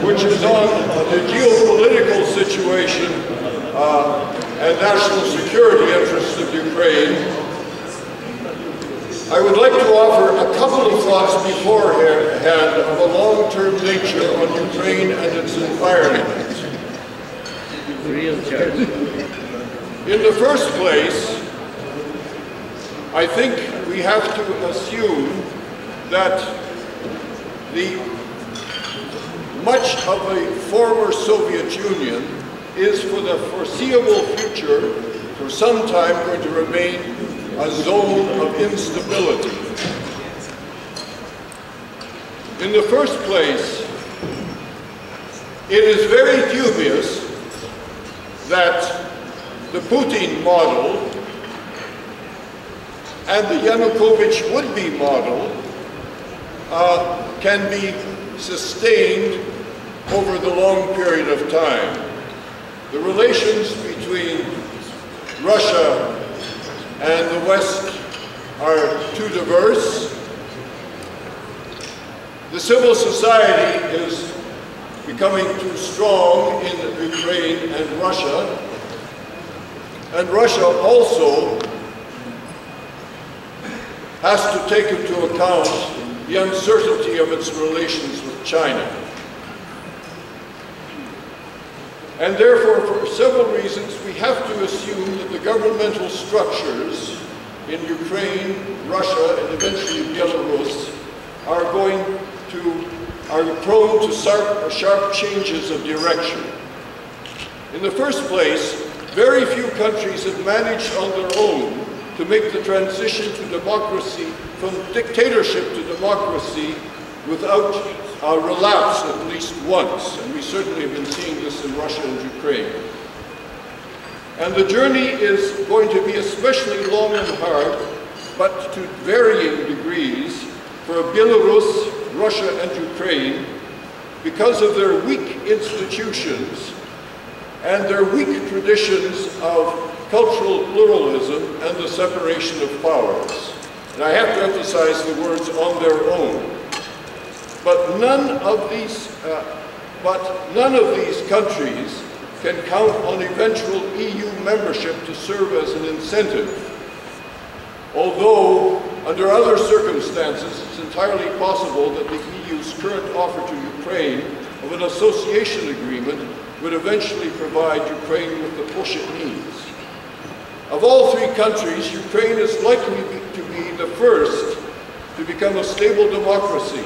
which is on the geopolitical situation and national security interests of Ukraine, I would like to offer a couple of thoughts beforehand of a long-term nature on Ukraine and its environment. In the first place, I think we have to assume that much of the former Soviet Union is for the foreseeable future, for some time, going to remain a zone of instability. In the first place, it is very dubious that the Putin model and the Yanukovych would-be model can be sustained over the long period of time. The relations between Russia and the West are too diverse. The civil society is becoming too strong in Ukraine and Russia also has to take into account the uncertainty of its relations with China. And therefore, for several reasons, we have to assume that the governmental structures in Ukraine, Russia, and eventually Belarus are prone to sharp changes of direction. In the first place, very few countries have managed on their own to make the transition to democracy, from dictatorship to democracy, without a relapse at least once. And we certainly have been seeing this in Russia and Ukraine. And the journey is going to be especially long and hard, but to varying degrees, for Belarus, Russia, and Ukraine, because of their weak institutions and their weak traditions of cultural pluralism and the separation of powers. And I have to emphasize the words "on their own." But none of these countries can count on eventual EU membership to serve as an incentive. Although, under other circumstances, it's entirely possible that the EU's current offer to Ukraine of an association agreement would eventually provide Ukraine with the push it needs. Of all three countries, Ukraine is likely to be the first to become a stable democracy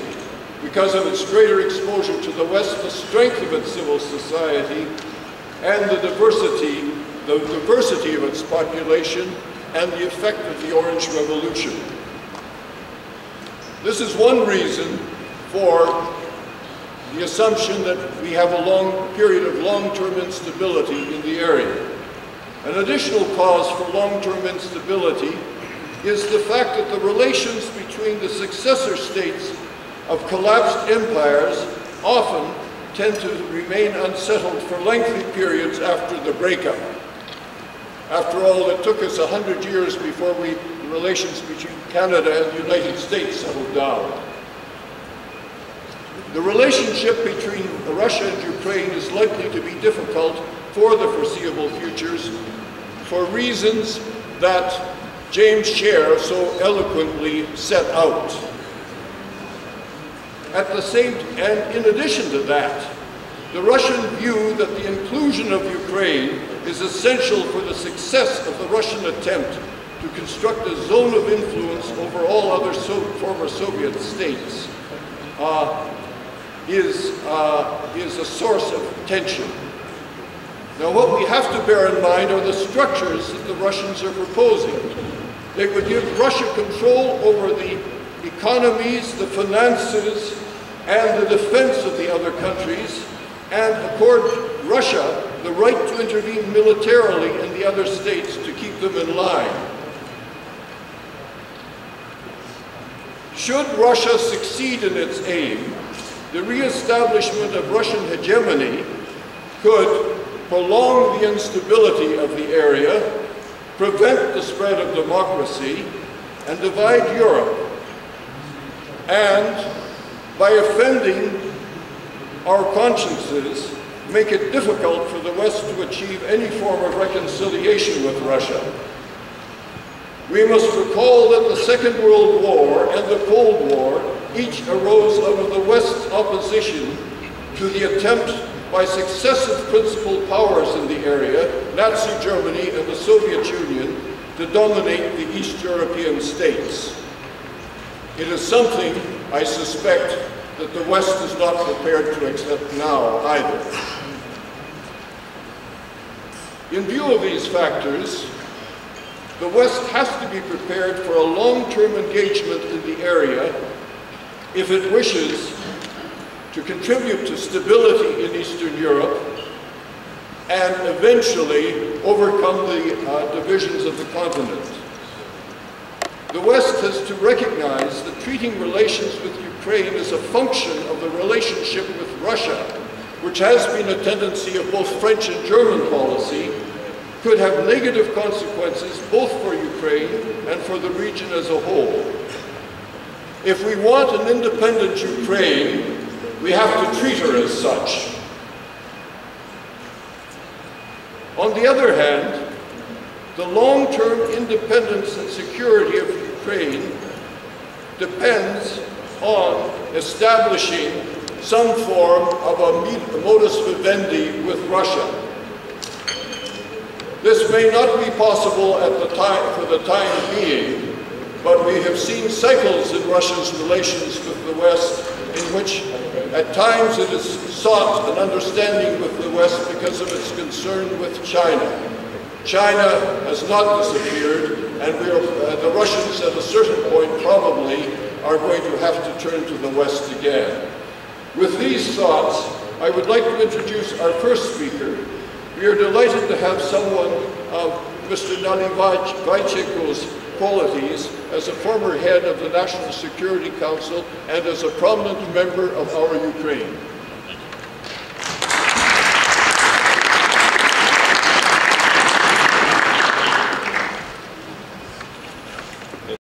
because of its greater exposure to the West, the strength of its civil society, and the diversity of its population, and the effect of the Orange Revolution. This is one reason for the assumption that we have a long period of long-term instability in the area. An additional cause for long-term instability is the fact that the relations between the successor states of collapsed empires often tend to remain unsettled for lengthy periods after the breakup. After all, it took us 100 years before the relations between Canada and the United States settled down. The relationship between Russia and Ukraine is likely to be difficult for the foreseeable futures for reasons that James Scher so eloquently set out. And in addition to that, the Russian view that the inclusion of Ukraine is essential for the success of the Russian attempt to construct a zone of influence over all other former Soviet states is a source of tension. Now, what we have to bear in mind are the structures that the Russians are proposing. They would give Russia control over the economies, the finances, and the defense of the other countries, and accord Russia the right to intervene militarily in the other states to keep them in line. Should Russia succeed in its aim, the re-establishment of Russian hegemony could prolong the instability of the area, prevent the spread of democracy, and divide Europe. And by offending our consciences make it difficult for the West to achieve any form of reconciliation with Russia. We must recall that the Second World War and the Cold War each arose out of the West's opposition to the attempt by successive principal powers in the area, Nazi Germany and the Soviet Union, to dominate the East European states. It is something, I suspect, that the West is not prepared to accept now either. In view of these factors, the West has to be prepared for a long-term engagement in the area if it wishes to contribute to stability in Eastern Europe and eventually overcome the divisions of the continent. The West has to recognize that treating relations with Ukraine is a function of the relationship with Russia, which has been a tendency of both French and German policy, could have negative consequences both for Ukraine and for the region as a whole. If we want an independent Ukraine, we have to treat her as such. On the other hand, the long-term independence and security of Ukraine depends on establishing some form of a modus vivendi with Russia. This may not be possible at the time, for the time being, but we have seen cycles in Russia's relations with the West in which at times it has sought an understanding with the West because of its concern with China. China has not disappeared, and the Russians at a certain point probably are going to have to turn to the West again. With these thoughts, I would like to introduce our first speaker. We are delighted to have someone of Mr. Nalivaychenko's qualities as a former head of the National Security Council and as a prominent member of our Ukraine.